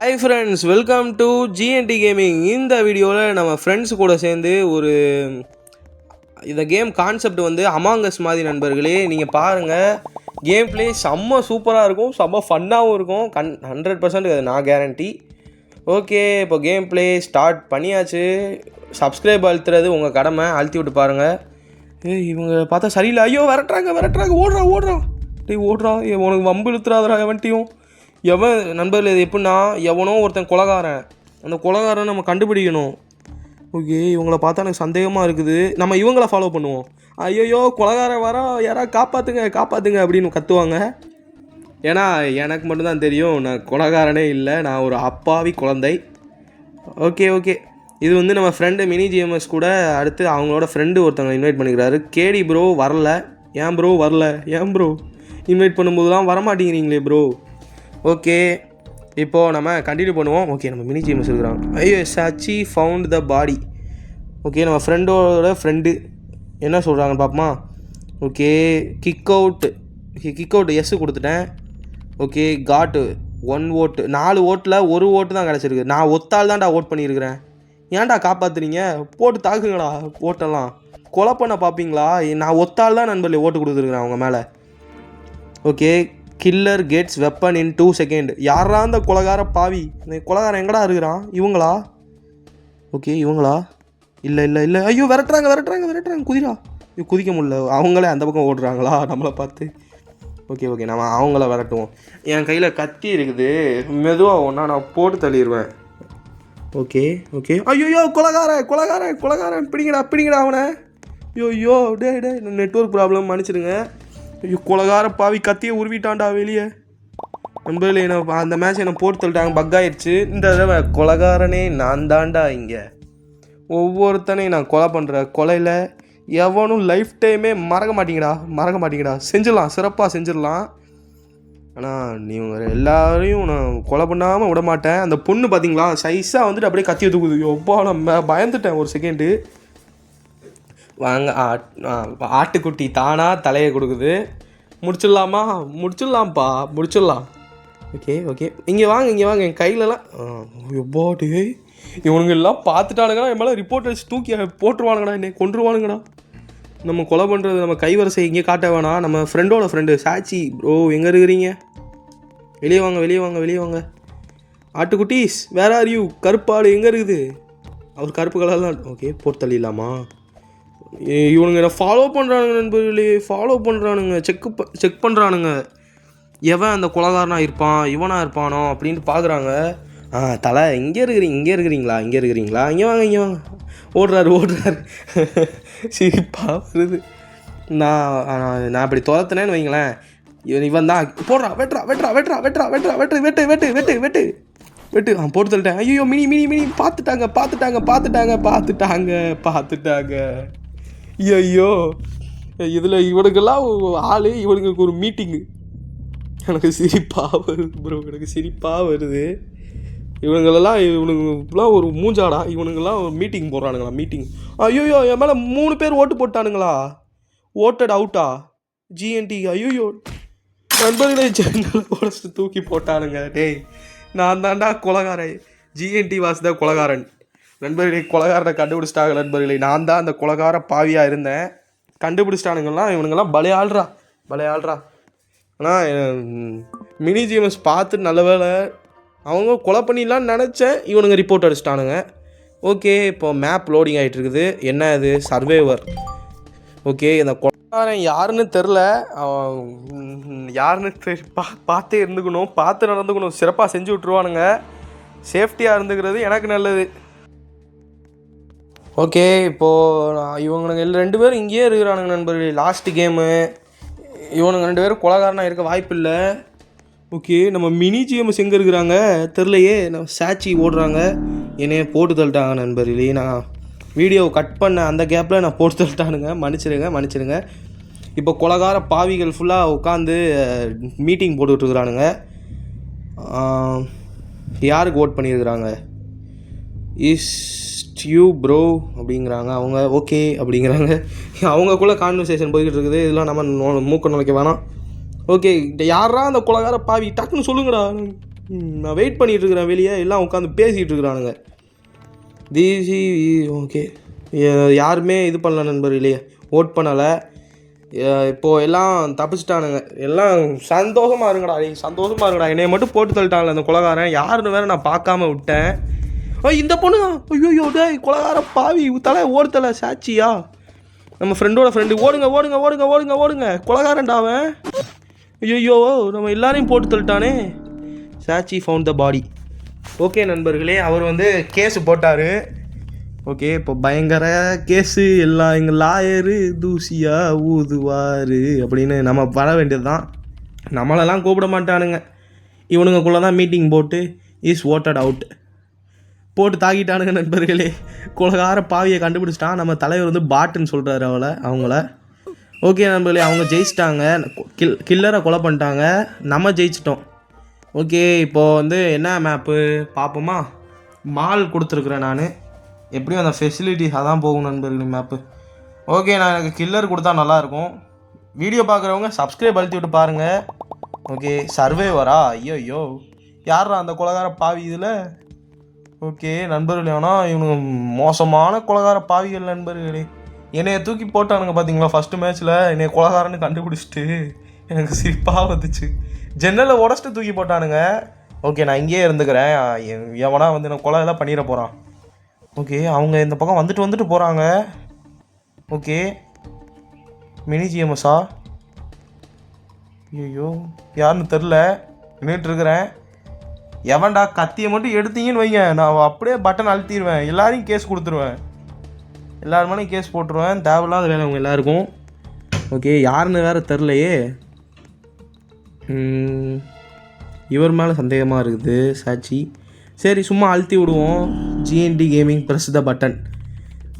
Hi friends, welcome to GND gaming. இந்த வீடியோவில் நம்ம ஃப்ரெண்ட்ஸ் கூட சேர்ந்து இந்த கேம் கான்செப்ட் அமாங்கஸ் மாதிரி நண்பர்களே. நீங்கள் பாருங்கள், கேம் பிளே செம்ம சூப்பராக இருக்கும், செம்ம ஃபன்னாகவும் இருக்கும். 100% அது நான் கேரண்டி. ஓகே, இப்போ கேம் பிளே ஸ்டார்ட் பண்ணியாச்சு. சப்ஸ்கிரைப் அழுத்துறது உங்கள் கடமை, அழுத்தி விட்டு பாருங்கள். இவங்க பார்த்தா சரியில்லை. ஐயோ, விரட்டுறாங்க, ஓடுறா. உனக்கு வம்பு இழுத்துறாதரா எவன்ட்டையும். எவன் நண்பர்கள், இது எப்படின்னா, எவனோ ஒருத்தன் கொலைகாரன். அந்த கொலைகாரனை நம்ம கண்டுபிடிக்கணும். ஓகே, இவங்கள பார்த்தா எனக்கு சந்தேகமாக இருக்குது. நம்ம இவங்கள ஃபாலோ பண்ணுவோம். ஐயோ, கொலைகாரன் வர, யாராவது காப்பாற்றுங்க அப்படின்னு கத்துவாங்க. ஏன்னா எனக்கு மட்டும்தான் தெரியும், நான் கொலைகாரனே இல்லை, நான் ஒரு அப்பாவி குழந்தை. ஓகே, இது நம்ம ஃப்ரெண்டு மினி ஜிஎம்எஸ் கூட அடுத்து அவங்களோட ஃப்ரெண்டு ஒருத்தவங்க இன்வைட் பண்ணிக்கிறாரு. கேடி ப்ரோ வரல. ஏன் ப்ரோ இன்வைட் பண்ணும்போதுலாம் வரமாட்டேங்கிறீங்களே ப்ரோ. ஓகே, இப்போது நம்ம கண்டினியூ பண்ணுவோம். ஓகே, நம்ம மினி ஜிஎம்எஸ் இருக்கிறாங்க. ஐயோ, Sachi found the body. Okay, நம்ம ஃப்ரெண்டோட ஃப்ரெண்டு என்ன சொல்கிறாங்கன்னு பார்ப்போமா. ஓகே, கிக் அவுட் எஸ் கொடுத்துட்டேன். ஓகே, காட்டு 1 ஓட்டு. 4 ஓட்டில் 1 ஓட்டு தான் கிடச்சிருக்கு. நான் ஒத்தால் தான்டா ஓட் பண்ணியிருக்கிறேன். ஏன்டா காப்பாற்றுறீங்க? போட்டு தாக்குங்கடா. ஓட்டெல்லாம் கொலை பண்ண பார்ப்பீங்களா? நான் ஒத்தால் தான் நண்பர்களே ஓட்டு கொடுத்துருக்குறேன் அவங்க மேலே. ஓகே, கில்லர் கெட்ஸ் வெப்பன் இன் 2 செகண்ட். யாரா அந்த கொலகார பாவி? இந்த கொலகாரன் எங்கடா இருக்கிறான்? இவங்களா? ஓகே, இவங்களா? இல்லை. ஐயோ, விரட்டுறாங்க. குதிக்க முடியல. அவங்களே அந்த பக்கம் ஓடுறாங்களா நம்மளை பார்த்து? ஓகே, நம்ம அவங்கள விரட்டுவோம். என் கையில் கத்தி இருக்குது, மெதுவாக ஒன்றா நான் போட்டு தள்ளிடுவேன். ஓகே, ஐயோ, கொலகாரன் பிடிங்கடா அவனை. ஐயோ, டே நெட்வொர்க் ப்ராப்ளம், மன்னிச்சிடுங்க. ஐயோ, கொலகார பாவி கத்தியை உருவிட்டான்டா வெளியே. நண்பர்களே, அந்த மேட்ச் என்னை போட்டு தள்ளிட்டாங்க, பக் ஆயிடுச்சு. இந்த தடவை கொலகாரனே நான் தாண்டா. இங்கே ஒவ்வொருத்தனையும் நான் கொலை பண்ணுற கொலையில் எவனும் லைஃப் டைமே மறக்க மாட்டீங்கடா. செஞ்சிடலாம், சிறப்பாக செஞ்சிடலாம். ஆனால் நீங்கள் எல்லாரையும் நான் கொலை பண்ணாமல் விட மாட்டேன். அந்த பொண்ணு பார்த்தீங்களா, சைஸாக அப்படியே கத்தியை தூக்குது. எப்போ நான் பயந்துட்டேன் ஒரு செகண்டு. வாங்க, ஆட்டுக்குட்டி தானாக தலையை கொடுக்குது. முடிச்சிடலாம். ஓகே, இங்கே வாங்க என் கையிலலாம். எப்போட்டு இவனுங்க எல்லாம் பார்த்துட்டானுங்கடா, என் மேலே ரிப்போர்ட் அடிச்சு தூக்கி போட்டுருவானுங்கடா, என்னை கொண்டுருவானுங்கடா. நம்ம கொலை பண்ணுறது நம்ம கைவரிசை இங்கே காட்ட வேணாம். நம்ம ஃப்ரெண்டோட ஃப்ரெண்டு சாச்சி ப்ரோ, எங்கே இருக்கிறீங்க? வெளியே வாங்க. ஆட்டுக்குட்டீஸ், வேர் ஆர் யூ? கருப்பாடு எங்கே இருக்குது? அவர் கருப்பு கலர்லாம். ஓகே, போட்டு தள்ளிடலாமா? இவனுங்க என்ன ஃபாலோ பண்ணுறானுங்க நண்பர்களே, செக் பண்ணுறானுங்க. எவன் அந்த கொலகாரனாக இருப்பான், இவனாக இருப்பானோ அப்படின்ட்டு பார்க்குறாங்க. தலை இங்கே இருக்கிறீங்களா? இங்கே வாங்க. ஓடுறாரு. சிரிப்பாக வருது. நான் இப்படி துரத்துனேன்னு வைங்களேன், இவன் தான் போடுறான். வெட்டு. போட்டு தள்ளிட்டேன். ஐயோ, மினி பார்த்துட்டாங்க. ஐயோ, இதில் இவனுக்கெல்லாம் ஆள், இவனுங்களுக்கு ஒரு மீட்டிங்கு. எனக்கு சிரிப்பாக வருது. இவனுங்கெல்லாம் ஒரு மூஞ்சாடா. இவனுங்கெல்லாம் ஒரு மீட்டிங் போடுறானுங்களா? ஐயோ, என் மேலே 3 பேர் ஓட்டு போட்டானுங்களா? ஓட்டட் அவுட்டா ஜிஎன்டி? ஐயோ நண்பர்களே, ஜன்னலை உடச்சிட்டு தூக்கி போட்டானுங்க. டேய், நான் தாண்டா கொலகாரன். ஜிஎன்டி வாசுதான் கொலகாரன். நண்பர்களே, கொலகாரனை கண்டுபிடிச்சிட்டாங்க நண்பர்களே. நான் தான் அந்த கொலகார பாவியாக இருந்தேன். கண்டுபிடிச்சிட்டானுங்களாம். இவனுங்கெல்லாம் பலே ஆள்றா. ஆனால் மினி ஜிஎம்எஸ் பார்த்து நல்ல வேலை, அவங்க கொலை பண்ணிடலான்னு நினச்சேன். இவனுங்க ரிப்போர்ட் அடிச்சிட்டானுங்க. ஓகே, இப்போ மேப் லோடிங் ஆகிட்டு இருக்குது. என்ன இது? சர்வேவர். ஓகே, இந்த கொலைகாரன் யாருன்னு தெரில. பார்த்தே இருந்துக்கணும், பார்த்து நடந்துக்கணும். சிறப்பாக செஞ்சு விட்ருவானுங்க. சேஃப்டியாக இருந்துக்கிறது எனக்கு நல்லது. ஓகே, இப்போது இவனுங்க 2 பேரும் இங்கேயே இருக்கிறானுங்க நண்பர்களே. Last game. இவனுங்க 2 பேரும் கொலைகாரனாக இருக்க வாய்ப்பு இல்லை. ஓகே, நம்ம மினி ஜிஎம்எஸ் எங்கே இருக்கிறாங்க தெரிலையே. நம்ம சாச்சி ஓடுறாங்க. என்னைய போட்டு தள்ளிட்டாங்க நண்பர்களே. நான் வீடியோவை கட் பண்ண அந்த கேப்பில் நான் போட்டு தள்ளிட்டானுங்க. மன்னிச்சிடுங்க. இப்போ கொலைகார பாவிகள் ஃபுல்லாக உட்காந்து மீட்டிங் போட்டுட்ருக்குறானுங்க. யாருக்கு ஓட் பண்ணியிருக்கிறாங்க? இஸ் யூ ப்ரோ அப்படிங்கிறாங்க அவங்க. ஓகே அப்படிங்கிறாங்க. அவங்கக்குள்ளே கான்வர்சேஷன் போய்கிட்டு இருக்குது. இதெல்லாம் நம்ம மூக்க நுழைக்க வேணாம். ஓகே, யாரா அந்த கொலகார பாவி? டக்குன்னு சொல்லுங்கடா. நான் வெயிட் பண்ணிகிட்டு இருக்கிறேன் வெளியே, எல்லாம் உட்காந்து பேசிகிட்டு இருக்கிறானுங்க. டிசி ஓகே, யாருமே இது பண்ணல நண்பர்களே, ஓட் பண்ணலை. இப்போது எல்லாம் தப்பிச்சிட்டானுங்க. எல்லாம் சந்தோஷமாக இருங்கடா, சந்தோஷமாக இருங்கடா. என்னையை மட்டும் போட்டு தள்ளிட்டாங்களே அந்த கொலகாரன், யாருன்னு வேறு நான் பார்க்காம விட்டேன். இந்த பொண்ணு தான், ஐயோ டே கொலகார பாவி, தலை ஓடு தலை சாட்சியா, நம்ம ஃப்ரெண்டோட ஃப்ரெண்டு. ஓடுங்க ஓடுங்க ஓடுங்க ஓடுங்க ஓடுங்க, கொலகாரன்டாவன். ஐயோ நம்ம எல்லாரையும் போட்டு தள்ளிட்டானே. சாட்சி ஃபவுண்ட் த பாடி. ஓகே நண்பர்களே, அவர் வந்து கேஸு போட்டார். ஓகே, இப்போ பயங்கர கேஸு, எல்லாம் எங்கள் லாயரு தூசியாக ஊதுவார் அப்படின்னு நம்ம வர வேண்டியது தான். நம்மளெல்லாம் கூப்பிட மாட்டானுங்க, இவனுங்கக்குள்ளே தான் மீட்டிங் போட்டு இஸ் ஓட்டட் அவுட் போட்டு தாக்கிட்டானுங்க நண்பர்களே. கொலகார பாவியை கண்டுபிடிச்சிட்டான். நம்ம தலைவர் வந்து பாட்டுன்னு சொல்கிறாரு அவங்கள. ஓகே நண்பர்களே, அவங்க ஜெயிச்சிட்டாங்க, கில்லரை கொலை பண்ணிட்டாங்க, நம்ம ஜெயிச்சிட்டோம். ஓகே, இப்போது வந்து என்ன மேப்பு பார்ப்போமா. மால் கொடுத்துருக்குறேன் நான், எப்படியும் அந்த ஃபெசிலிட்டிஸ் அதான் போகும் நண்பர்களே மேப்பு. ஓகே, நான் எனக்கு கில்லர் கொடுத்தா நல்லாயிருக்கும். வீடியோ பார்க்குறவங்க சப்ஸ்கிரைப் அழுத்தி விட்டு பாருங்கள். ஓகே, சர்வேவரா, ஐயோ யாரா அந்த கொலகார பாவி இதில். ஓகே நண்பர்களே, ஆனால் இவனுங்க மோசமான கொலகார பாவிகள் நண்பர்களே. என்னையை தூக்கி போட்டானுங்க பார்த்தீங்களா ஃபஸ்ட்டு மேட்ச்சில், என்னைய கொலகாரன்னு கண்டுபிடிச்சிட்டு எனக்கு சிரிப்பாக வந்துச்சு. ஜன்னலை உடச்சிட்டு தூக்கி போட்டானுங்க. ஓகே, நான் இங்கேயே இருந்துக்கிறேன், எவனா வந்து நான் கொலை எல்லாம் பண்ணிட போகிறான். ஓகே, அவங்க இந்த பக்கம் வந்துட்டு போகிறாங்க. ஓகே, மினி ஜிஎம்எஸ்ஸா, ஐயோ யாருன்னு தெரில, நின்றுட்டுருக்கிறேன். எவன்டா கத்தியை மட்டும் எடுத்தீங்கன்னு வைங்க, நான் அப்படியே பட்டன் அழுத்திடுவேன், எல்லாரையும் கேஸ் கொடுத்துருவேன், எல்லாருமே கேஸ் போட்டுருவேன். தேவையில்லாத வேலை அவங்க எல்லாருக்கும். ஓகே, யாருன்னு வேறு தெரிலையே. இவர் மேலே சந்தேகமாக இருக்குது சாட்சி. சரி, சும்மா அழுத்தி விடுவோம். GND gaming press the button.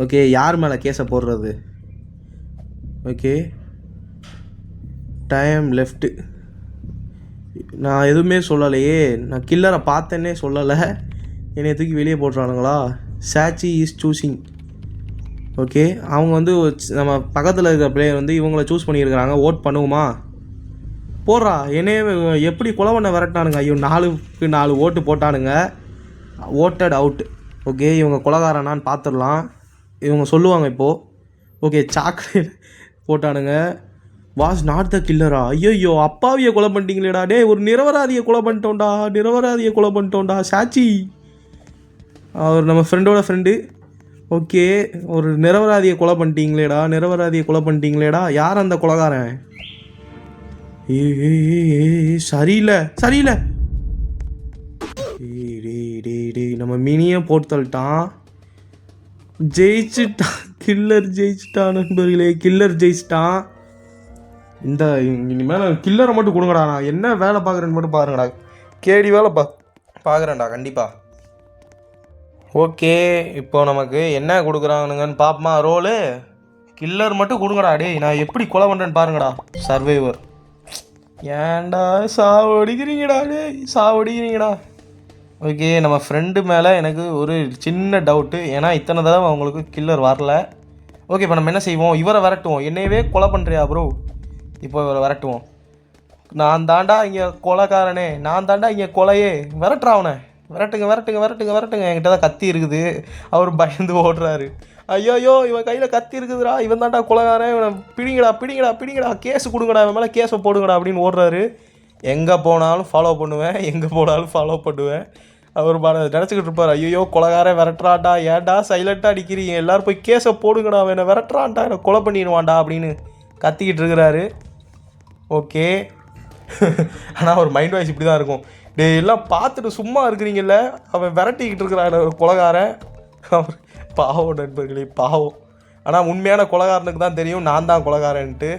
Okay, யார் மேலே கேஸை போடுறது. Okay, time left. நான் எதுவுமே சொல்லலையே, நான் கில்லரை பார்த்தேன்னே சொல்லலை, என்னை தூக்கி வெளியே போட்டுறானுங்களா. சாட்சி இஸ் சூஸிங். ஓகே, அவங்க வந்து நம்ம பக்கத்தில் இருக்கிற பிளேயர் வந்து இவங்கள சூஸ் பண்ணியிருக்கிறாங்க. ஓட் பண்ணுவோமா. போடுறா, என்னையே எப்படி கொலை பண்ண விரட்டானுங்க. ஐயோ 4க்கு 4 ஓட்டு போட்டானுங்க. Voted out. ஓகே, இவங்க கொலைகாரனான்னு பார்த்துடலாம், இவங்க சொல்லுவாங்க இப்போது. ஓகே, சாக்லேட் போட்டானுங்க. வாஸ் நாட் த கில்லரா. ஐயோ அப்பாவியை கொலை பண்ணிட்டீங்களேடா. டே, ஒரு நிரபராதியை கொலை பண்ணிட்டோம்டா. சாட்சி அவர் நம்ம ஃப்ரெண்டோட ஃப்ரெண்டு. ஓகே, ஒரு நிரபராதியை கொலை பண்ணிட்டீங்களேடா. யார் அந்த கொலைகாரன். சரியில்லை. டே நம்ம மினியை போட்டு தள்ளிட்டான். ஜெயிச்சுட்டான், கில்லர் ஜெயிச்சிட்டான் நண்பர்களே, கில்லர் ஜெயிச்சிட்டான். இந்த இனிமேல் கில்லரை மட்டும் கொடுங்கடா, நான் என்ன வேலை பார்க்குறேன்னு மட்டும் பாருங்கடா, கேடி வேலை பார்க்குறேன்டா கண்டிப்பாக. ஓகே, இப்போ நமக்கு என்ன கொடுக்குறானுங்கன்னு பார்ப்போமா. ரோலு கில்லர் மட்டும் கொடுங்கடா. டே, நான் எப்படி கொலை பண்ணுறேன்னு பாருங்கடா. சர்வைவர். ஏன்டா சாவடிக்கிறீங்கடா. ஓகே, நம்ம ஃப்ரெண்டு மேலே எனக்கு ஒரு சின்ன டவுட்டு, ஏன்னா இத்தனை தடவை அவங்களுக்கு கில்லர் வரல. ஓகே, இப்போ நம்ம என்ன செய்வோம், இவரை விரட்டுவோம். என்னையவே கொலை பண்ணுறியா ப்ரோ, இப்போ இவரை விரட்டுவோம். நான் தாண்டா இங்கே கொலைக்காரனே, நான் தாண்டா இங்கே கொலையே. விரட்டுறா அவனை, விரட்டுங்க. என்கிட்ட தான் கத்தி இருக்குது. அவர் பயந்து ஓடுறாரு. ஐயோ இவன் கையில் கத்தி இருக்குதுடா, இவன் தாண்டா கொலைகாரன், இவனை பிடிங்கடா, கேஸு கொடுங்கடா, இவன் மேலே கேஸை போடுங்கடா அப்படின்னு ஓடுறாரு. எங்கே போனாலும் ஃபாலோ பண்ணுவேன். அவர் நினச்சிக்கிட்டு இருப்பார், ஐயோ கொலைகாரன் விரட்டுறான்டா, ஏன்டா சைலண்ட்டாக அடிக்கிறீங்க, எல்லோரும் போய் கேஸை போடுங்கடா, அவனை விரட்டுறான்டா, என்னை கொலை பண்ணிடுவான்டா அப்படின்னு கத்திக்கிட்டு இருக்கிறாரு. ஓகே, ஆனால் அவர் மைண்ட் வாய்ஸ் இப்படி தான் இருக்கும். டே, எல்லாம் பார்த்துட்டு சும்மா இருக்கிறீங்கல்ல, அவன் விரட்டிக்கிட்டு இருக்கிறான் ஒரு கொலைகாரன். அவர் பாவம் நண்பர்களே, பாவம். ஆனால் உண்மையான கொலைகாரனுக்கு தான் தெரியும் நான் தான் கொலைகாரன்ட்டு,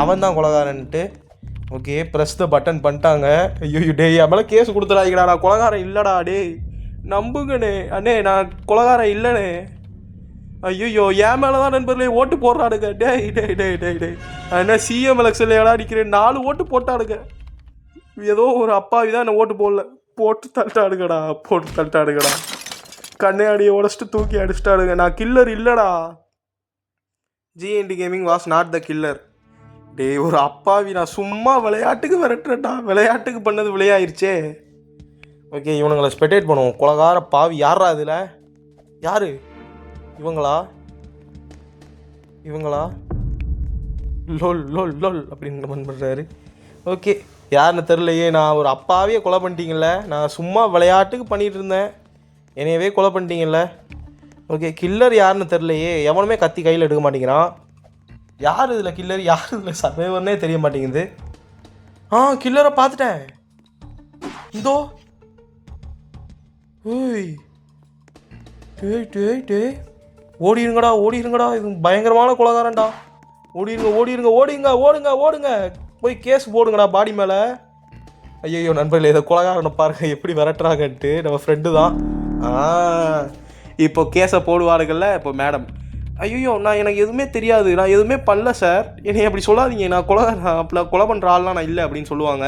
அவன் தான் கொலைகாரன்ட்டு. ஓகே, ப்ரெஸ் த பட்டன் பண்ணிட்டாங்க. ஐயோ டே, என் மேலே கேஸ் கொடுத்துடாதீங்கடா, நான் கொலைகாரன் இல்லைடா. டே நம்புங்கண்ணே, அண்ணே நான் கொலைகாரன் இல்லைண்ணே. ஐயோ என் மேலே தான் நண்பர்களே ஓட்டு போடுறானுங்க. டே என்ன சிஎம் எலெக்ஷனில் ஏடா அடிக்கிறேன், 4 ஓட்டு போட்டானுங்க. ஏதோ ஒரு அப்பாவி தான் என்ன ஓட்டு போடல, போட்டு தள்ளிட்டானுங்கடா. கண்ணையாடியை உடச்சிட்டு தூக்கி அடிச்சிட்டானுங்க. நான் கில்லர் இல்லைடா. GNT gaming was not the killer. டே, ஒரு அப்பாவி, நான் சும்மா விளையாட்டுக்கு விரட்டுறேன்டா, விளையாட்டுக்கு பண்ணது விளையாயிருச்சே. ஓகே இவனுங்களை ஸ்பெக்டேட் பண்ணுவோம். கொலகார பாவி யாரா இதில்? யார் இவங்களா? லோல் லோல் லோல் அப்படின்னு கமெண்ட் பண்ணுறாரு. ஓகே யாருன்னு தெரிலையே. நான் ஒரு அப்பாவே கொலை பண்ணிட்டீங்கல்ல. நான் சும்மா விளையாட்டுக்கு பண்ணிகிட்டு இருந்தேன், என்னையவே கொலை பண்ணிட்டீங்கல்ல. ஓகே கில்லர் யாருன்னு தெரிலையே. எவனுமே கத்தி கையில் எடுக்க மாட்டேங்கிறான். யார் இதில் கில்லர், யார் இதில் சர்வைவர்னே தெரிய மாட்டேங்குது. கில்லரை பார்த்துட்டேன். இதோ ஏய் டேய் டே ஓடிருங்கடா. இது பயங்கரமான கொலைகாரன்டா. ஓடுங்க. போய் கேஸ் போடுங்கடா பாடி மேலே. ஐயோ நண்பர்களே, இதை கொலைகாரனை பாருங்கள் எப்படி விரட்டுறாங்கன்ட்டு. நம்ம ஃப்ரெண்டு தான். இப்போ கேஸை போடுவாருங்கள்ல. இப்போ மேடம், ஐயோ எனக்கு எதுவுமே தெரியாது, நான் எதுவுமே பண்ணல சார், என்னை அப்படி சொல்லாதீங்க, நான் கொலை பண்ணுற ஆள்லாம் நான் இல்லை அப்படின்னு சொல்லுவாங்க.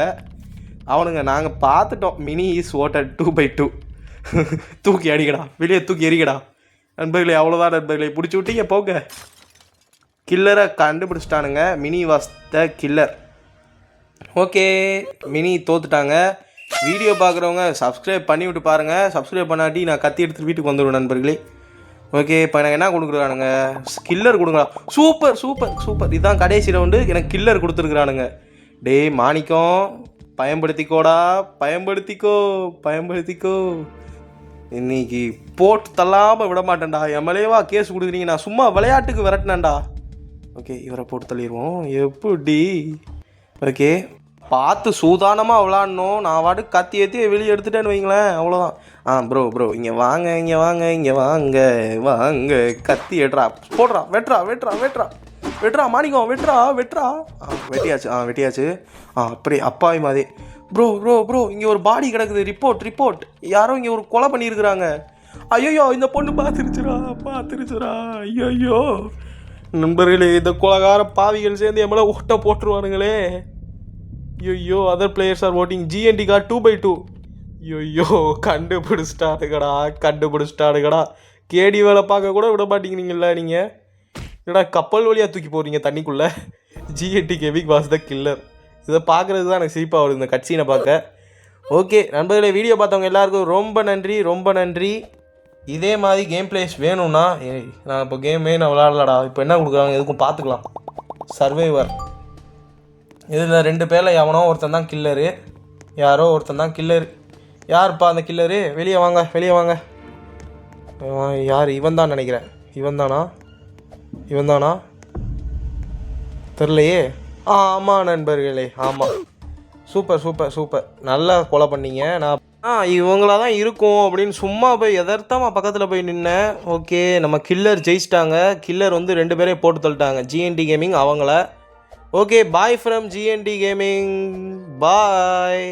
அவனுங்க நாங்கள் பார்த்துட்டோம். Mini is voted 2/2. தூக்கி அடிக்கடா, வெளியே தூக்கி எறிக்கடா. நண்பர்களே அவ்வளோதான் நண்பர்களே, பிடிச்சி விட்டீங்க போங்க. கில்லரை கண்டுபிடிச்சிட்டானுங்க. Mini was the killer. Okay Mini தோத்துட்டாங்க. வீடியோ பார்க்குறவங்க சப்ஸ்கிரைப் பண்ணி விட்டு பாருங்கள். சப்ஸ்கிரைப் பண்ணாட்டி நான் கத்தி எடுத்துகிட்டு வீட்டுக்கு வந்துடுவேன் நண்பர்களே. ஓகே இப்போ எனக்கு என்ன கொடுக்குறானுங்க? கில்லர் கொடுக்குறா. சூப்பர். இதுதான் கடைசி ரவுண்டு. எனக்கு கில்லர் கொடுத்துருக்குறானுங்க. டேய் மாணிக்கம், பயன்படுத்திக்கோ. இன்னைக்கு போட்டு தள்ளாமல் விட மாட்டேன்டா. எம்எல்ஏவா கேஸ் கொடுக்குறீங்க, நான் சும்மா விளையாட்டுக்கு விரட்டினேன்டா. ஓகே இவரை போட்டு தள்ளிடுவோம். எப்படி? ஓகே பார்த்து சூதானமாக விளாட்ணும். நான் வாட்டுக்கு கத்தி ஏற்றி வெளியே எடுத்துட்டேன்னு வைங்களேன், அவ்வளோதான். ப்ரோ இங்கே வாங்க. கத்தி எடுறா, போடுறா, வெட்டுறா மாணிக்கம், வெட்டுறா. வெட்டியாச்சு. அப்படி அப்பாவி மாதிரி. ப்ரோ இங்கே ஒரு பாடி கிடக்குது. ரிப்போர்ட். யாரோ இங்கே ஒரு கொலை பண்ணியிருக்கிறாங்க. ஐயோ இந்த பொண்ணு பார்த்துருச்சுரா. ஐயோ நண்பர்களே, இந்த கொலகார பாவிகள் சேர்ந்து என் மேலே ஓட்ட போட்டுருவானுங்களே. ஐயோ other players R voting GND car 2/2. ஐயோ கண்டுபிடிச்சிட்டானுங்கடா. கேடி வேலை பார்க்க கூட விட மாட்டேங்கிறீங்களா நீங்கள்? என்னடா கப்பல் வழியாக தூக்கி போகிறீங்க தண்ணிக்குள்ளே. GND gaming was the killer. இதை பார்க்குறது தான் எனக்கு சிரிப்பாக வருது இந்த கட்சீனை பார்க்க. ஓகே நண்பர்களே, வீடியோ பார்த்தவங்க எல்லாருக்கும் ரொம்ப நன்றி. இதே மாதிரி கேம் பிளேஸ் வேணும்னா நான் இப்போ கேமே நான் விளாட்லடா. இப்போ என்ன கொடுக்குறாங்க எதுக்கும் பார்த்துக்கலாம். சர்வைவர் இதில் 2 பேரில் எவனோ ஒருத்தன் தான் கில்லரு. யாரோ ஒருத்தன் தான் கில்லரு. யாருப்பா அந்த கில்லரு? வெளியே வாங்க. யார்? இவன் தான் நினைக்கிறேன். இவன் தானா தெரிலையே. ஆமாம் நண்பர்களே, ஆமாம். சூப்பர். நல்லா கொலை பண்ணீங்க. நான் இவங்களாக தான் இருக்கும் அப்படின்னு சும்மா போய் எதார்த்தமாக பக்கத்தில் போய் நின்னேன். ஓகே நம்ம கில்லர் ஜெயிச்சிட்டாங்க. கில்லர் வந்து 2 பேரையும் போட்டு தள்ளிட்டாங்க. GND கேமிங் அவங்கள. Okay bye from GND gaming. Bye.